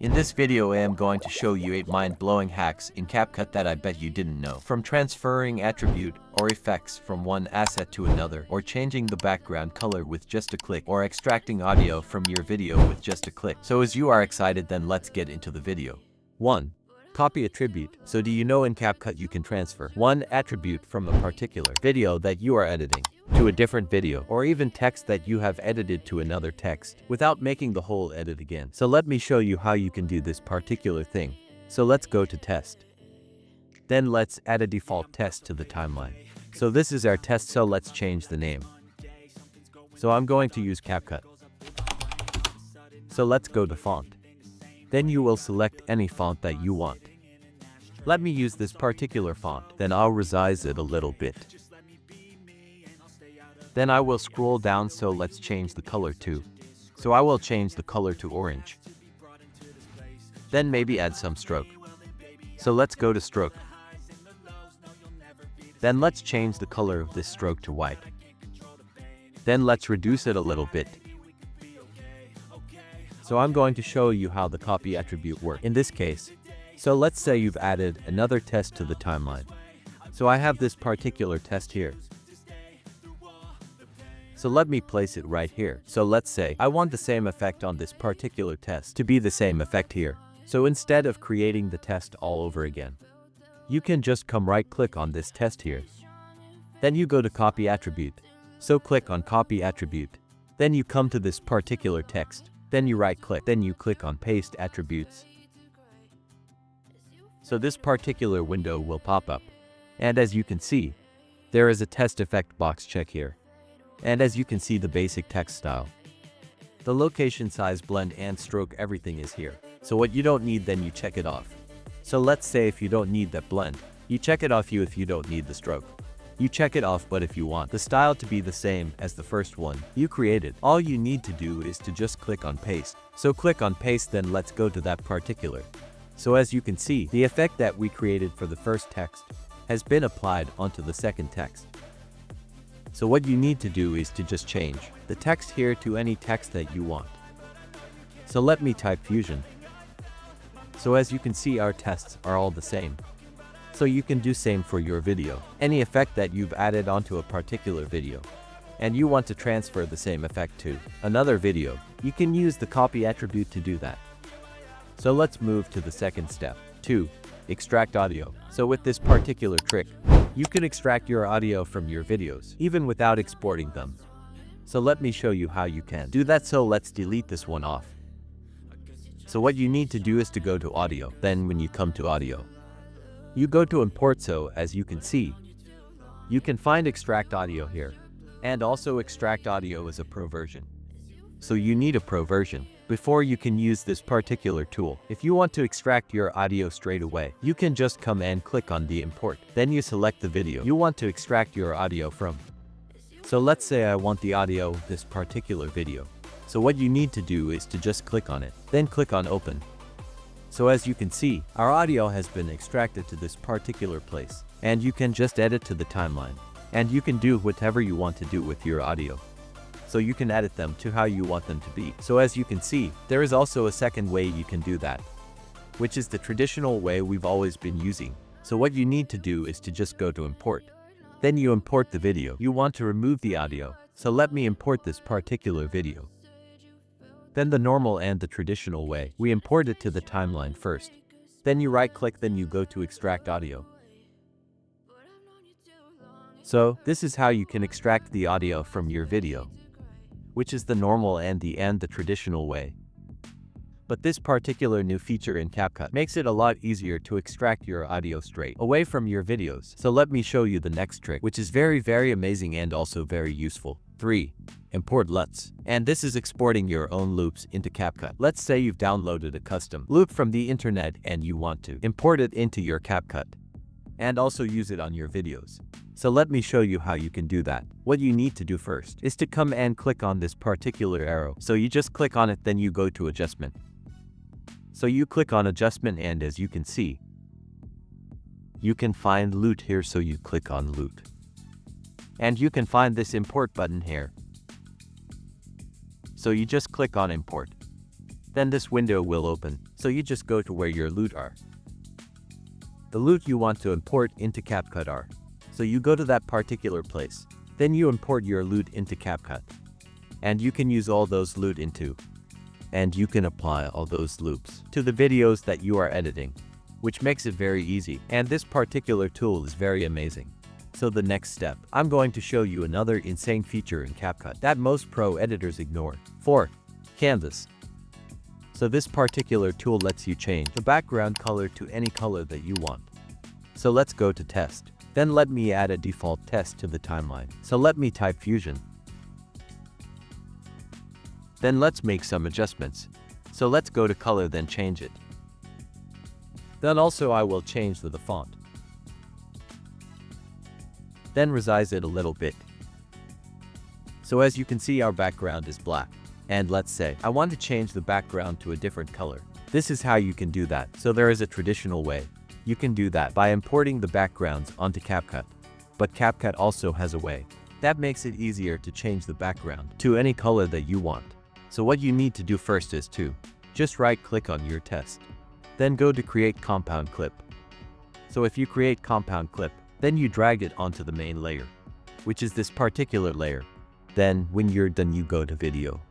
In this video I am going to show you 8 mind-blowing hacks in CapCut that I bet you didn't know. From transferring attribute or effects from one asset to another, or changing the background color with just a click, or extracting audio from your video with just a click. So as you are excited, then let's get into the video. 1. Copy attribute. So do you know in CapCut you can transfer one attribute from a particular video that you are editing to a different video, or even text that you have edited to another text, without making the whole edit again. So let me show you how you can do this particular thing. So let's go to test. Then let's add a default test to the timeline. So this is our test, so let's change the name. So I'm going to use CapCut. So let's go to font. Then you will select any font that you want. Let me use this particular font, then I'll resize it a little bit. Then I will scroll down, so let's change the color too. So I will change the color to orange. Then maybe add some stroke. So let's go to stroke. Then let's change the color of this stroke to white. Then let's reduce it a little bit. So I'm going to show you how the copy attribute works in this case. So let's say you've added another test to the timeline. So I have this particular test here. So let me place it right here. So let's say I want the same effect on this particular test to be the same effect here. So instead of creating the test all over again, you can just come right click on this test here. Then you go to copy attribute. So click on copy attribute. Then you come to this particular text. Then you right click. Then you click on paste attributes. So this particular window will pop up. And as you can see, there is a test effect box check here. And as you can see, the basic text style, the location, size, blend and stroke, everything is here. So what you don't need, then you check it off. So let's say if you don't need that blend, you check it off. If you don't need the stroke, you check it off. But if you want the style to be the same as the first one you created, all you need to do is to just click on paste. So click on paste, then let's go to that particular. So as you can see, the effect that we created for the first text has been applied onto the second text. So what you need to do is to just change the text here to any text that you want. So let me type Fusion. So as you can see, our tests are all the same. So you can do same for your video. Any effect that you've added onto a particular video, and you want to transfer the same effect to another video, you can use the copy attribute to do that. So let's move to the second step. 2. Extract audio. So with this particular trick, you can extract your audio from your videos, even without exporting them. So let me show you how you can do that. So let's delete this one off. So what you need to do is to go to audio. Then when you come to audio, you go to import. So as you can see, you can find extract audio here. And also extract audio is a pro version. So you need a pro version before you can use this particular tool. If you want to extract your audio straight away, you can just come and click on the import. Then you select the video you want to extract your audio from. So let's say I want the audio of this particular video. So what you need to do is to just click on it, then click on open. So as you can see, our audio has been extracted to this particular place, and you can just edit to the timeline, and you can do whatever you want to do with your audio. So you can edit them to how you want them to be. So as you can see, there is also a second way you can do that, which is the traditional way we've always been using. So what you need to do is to just go to import. Then you import the video you want to remove the audio. So let me import this particular video. Then the normal and the traditional way, we import it to the timeline first. Then you right click, then you go to extract audio. So this is how you can extract the audio from your video, which is the normal and the traditional way. But this particular new feature in CapCut makes it a lot easier to extract your audio straight away from your videos. So let me show you the next trick, which is very amazing and also very useful. 3. Import LUTs. And this is exporting your own loops into CapCut. Let's say you've downloaded a custom loop from the internet and you want to import it into your CapCut and also use it on your videos. So let me show you how you can do that. What you need to do first is to come and click on this particular arrow. So you just click on it, then you go to adjustment. So you click on adjustment, and as you can see, you can find loot here. So you click on loot, and you can find this import button here. So you just click on import. Then this window will open. So you just go to where your loot are. The loot you want to import into CapCut are. So you go to that particular place. Then you import your loot into CapCut. And you can use all those loot into. And you can apply all those loops to the videos that you are editing, which makes it very easy. And this particular tool is very amazing. So the next step, I'm going to show you another insane feature in CapCut that most pro editors ignore. 4. Canvas. So this particular tool lets you change the background color to any color that you want. So let's go to test. Then let me add a default test to the timeline. So let me type Fusion. Then let's make some adjustments. So let's go to color, then change it. Then also I will change the font. Then resize it a little bit. So as you can see, our background is black. And let's say I want to change the background to a different color. This is how you can do that. So there is a traditional way. You can do that by importing the backgrounds onto CapCut. But CapCut also has a way that makes it easier to change the background to any color that you want. So what you need to do first is to just right-click on your test. Then go to create compound clip. So if you create compound clip, then you drag it onto the main layer, which is this particular layer. Then when you're done, you go to video.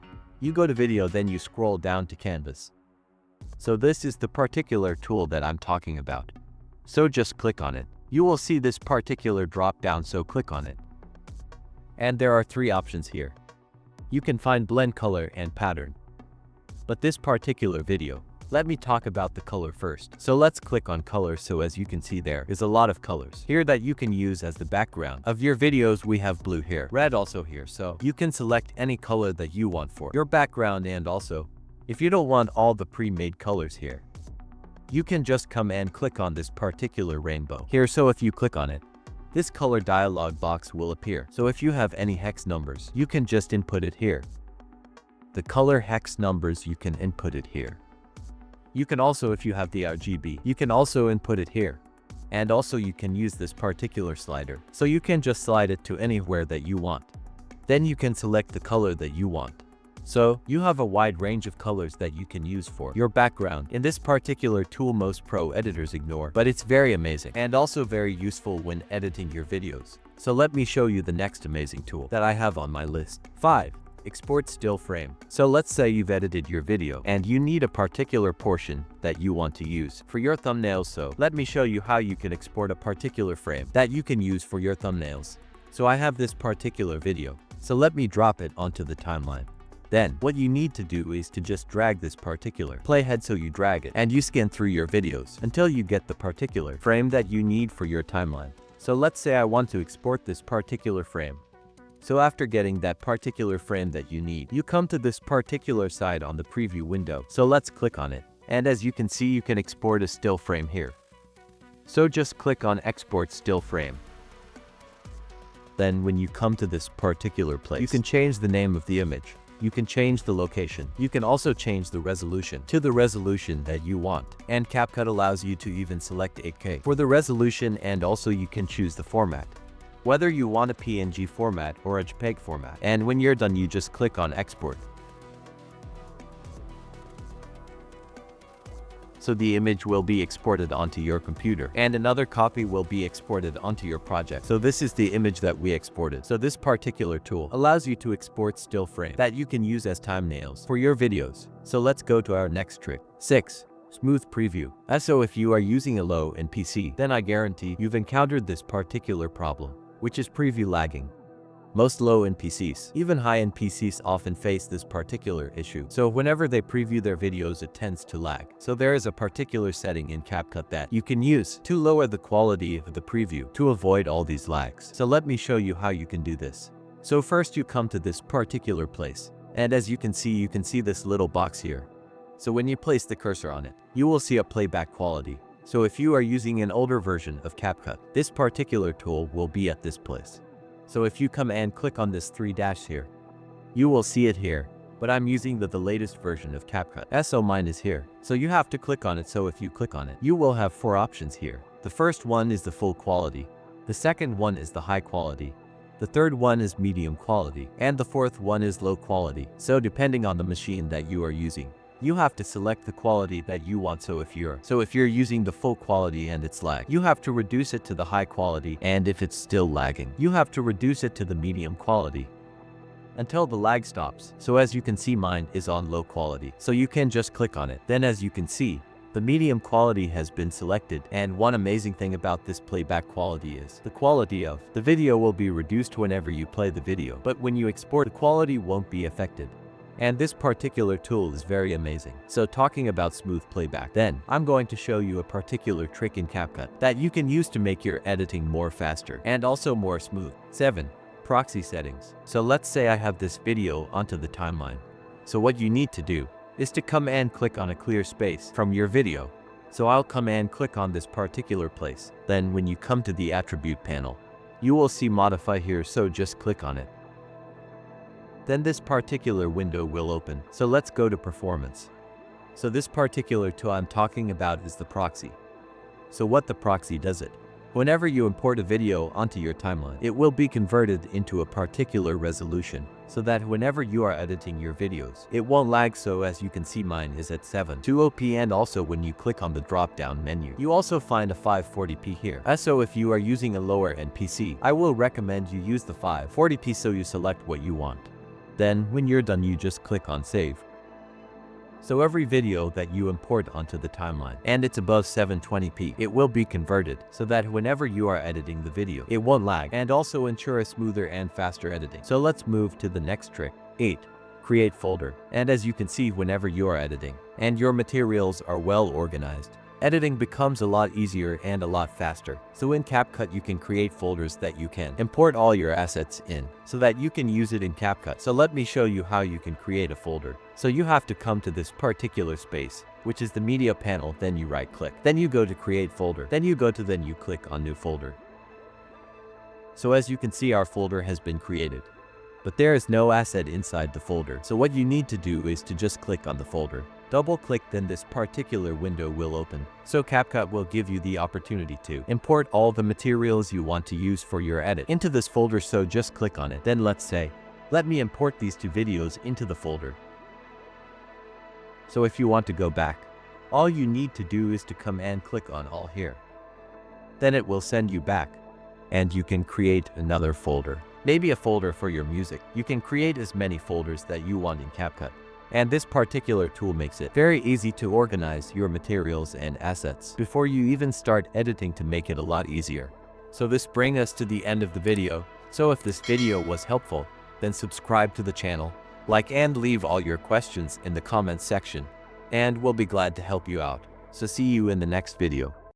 You go to video, then you scroll down to canvas. So this is the particular tool that I'm talking about. So just click on it. You will see this particular drop down, so click on it. And there are 3 options here. You can find blend color and pattern. But this particular video, let me talk about the color first. So let's click on color. So as you can see, there is a lot of colors here that you can use as the background of your videos. We have blue here, red also here. So you can select any color that you want for your background. And also, if you don't want all the pre-made colors here, you can just come and click on this particular rainbow here. So if you click on it, this color dialog box will appear. So if you have any hex numbers, you can just input it here. The color hex numbers, you can input it here. You can also, if you have the RGB, you can also input it here. And also you can use this particular slider. So you can just slide it to anywhere that you want. Then you can select the color that you want. So you have a wide range of colors that you can use for your background. In this particular tool, most pro editors ignore, but it's very amazing and also very useful when editing your videos. So let me show you the next amazing tool that I have on my list. 5. Export still frame. So let's say you've edited your video and you need a particular portion that you want to use for your thumbnails. So let me show you how you can export a particular frame that you can use for your thumbnails. So I have this particular video. So let me drop it onto the timeline. Then what you need to do is to just drag this particular playhead. So you drag it and you scan through your videos until you get the particular frame that you need for your timeline. So let's say I want to export this particular frame. So after getting that particular frame that you need, you come to this particular side on the preview window. So let's click on it. And as you can see, you can export a still frame here. So just click on export still frame. Then when you come to this particular place, you can change the name of the image. You can change the location. You can also change the resolution to the resolution that you want. And CapCut allows you to even select 8K for the resolution, and also you can choose the format, whether you want a PNG format or a JPEG format. And when you're done, you just click on export. So the image will be exported onto your computer and another copy will be exported onto your project. So this is the image that we exported. So this particular tool allows you to export still frame that you can use as thumbnails for your videos. So let's go to our next trick. 6. Smooth preview. So if you are using a low-end PC, then I guarantee you've encountered this particular problem, which is preview lagging. Most low-end PCs, even high-end PCs, often face this particular issue. So whenever they preview their videos, it tends to lag. So there is a particular setting in CapCut that you can use to lower the quality of the preview to avoid all these lags. So let me show you how you can do this. So first you come to this particular place. And as you can see this little box here. So when you place the cursor on it, you will see a playback quality. So if you are using an older version of CapCut, this particular tool will be at this place. So if you come and click on this 3 dash here, you will see it here, but I'm using the latest version of CapCut. So mine is here. So you have to click on it. So if you click on it, you will have 4 options here. The first one is the full quality. The second one is the high quality. The third one is medium quality. And the fourth one is low quality. So depending on the machine that you are using, you have to select the quality that you want. So if you're using the full quality and it's lag, you have to reduce it to the high quality, and if it's still lagging, you have to reduce it to the medium quality until the lag stops. So as you can see, mine is on low quality, so you can just click on it. Then as you can see, the medium quality has been selected, and one amazing thing about this playback quality is the quality of the video will be reduced whenever you play the video, but when you export, the quality won't be affected. And this particular tool is very amazing. So talking about smooth playback, then I'm going to show you a particular trick in CapCut that you can use to make your editing more faster and also more smooth. 7. Proxy settings. So let's say I have this video onto the timeline. So what you need to do is to come and click on a clear space from your video. So I'll come and click on this particular place. Then when you come to the attribute panel, you will see modify here, so just click on it. Then this particular window will open. So let's go to performance. So this particular tool I'm talking about is the proxy. So what the proxy does it? Whenever you import a video onto your timeline, it will be converted into a particular resolution so that whenever you are editing your videos, it won't lag. So as you can see, mine is at 720p, and also when you click on the drop down menu, you also find a 540p here. So if you are using a lower end PC, I will recommend you use the 540p, so you select what you want. Then when you're done, you just click on save. So every video that you import onto the timeline and it's above 720p, it will be converted so that whenever you are editing the video, it won't lag, and also ensure a smoother and faster editing. So let's move to the next trick. 8. Create folder. And as you can see, whenever you are editing and your materials are well organized, editing becomes a lot easier and a lot faster. So in CapCut, you can create folders that you can import all your assets in so that you can use it in CapCut. So let me show you how you can create a folder. So you have to come to this particular space, which is the media panel. Then you right click. Then you go to create folder. Then you click on new folder. So as you can see, our folder has been created, but there is no asset inside the folder. So what you need to do is to just click on the folder. Double click, then this particular window will open. So CapCut will give you the opportunity to import all the materials you want to use for your edit into this folder. So just click on it. Then let's say, let me import these 2 videos into the folder. So if you want to go back, all you need to do is to come and click on all here. Then it will send you back, and you can create another folder. Maybe a folder for your music. You can create as many folders that you want in CapCut. And this particular tool makes it very easy to organize your materials and assets before you even start editing, to make it a lot easier. So this brings us to the end of the video. So if this video was helpful, then subscribe to the channel, like, and leave all your questions in the comments section, and we'll be glad to help you out. So see you in the next video.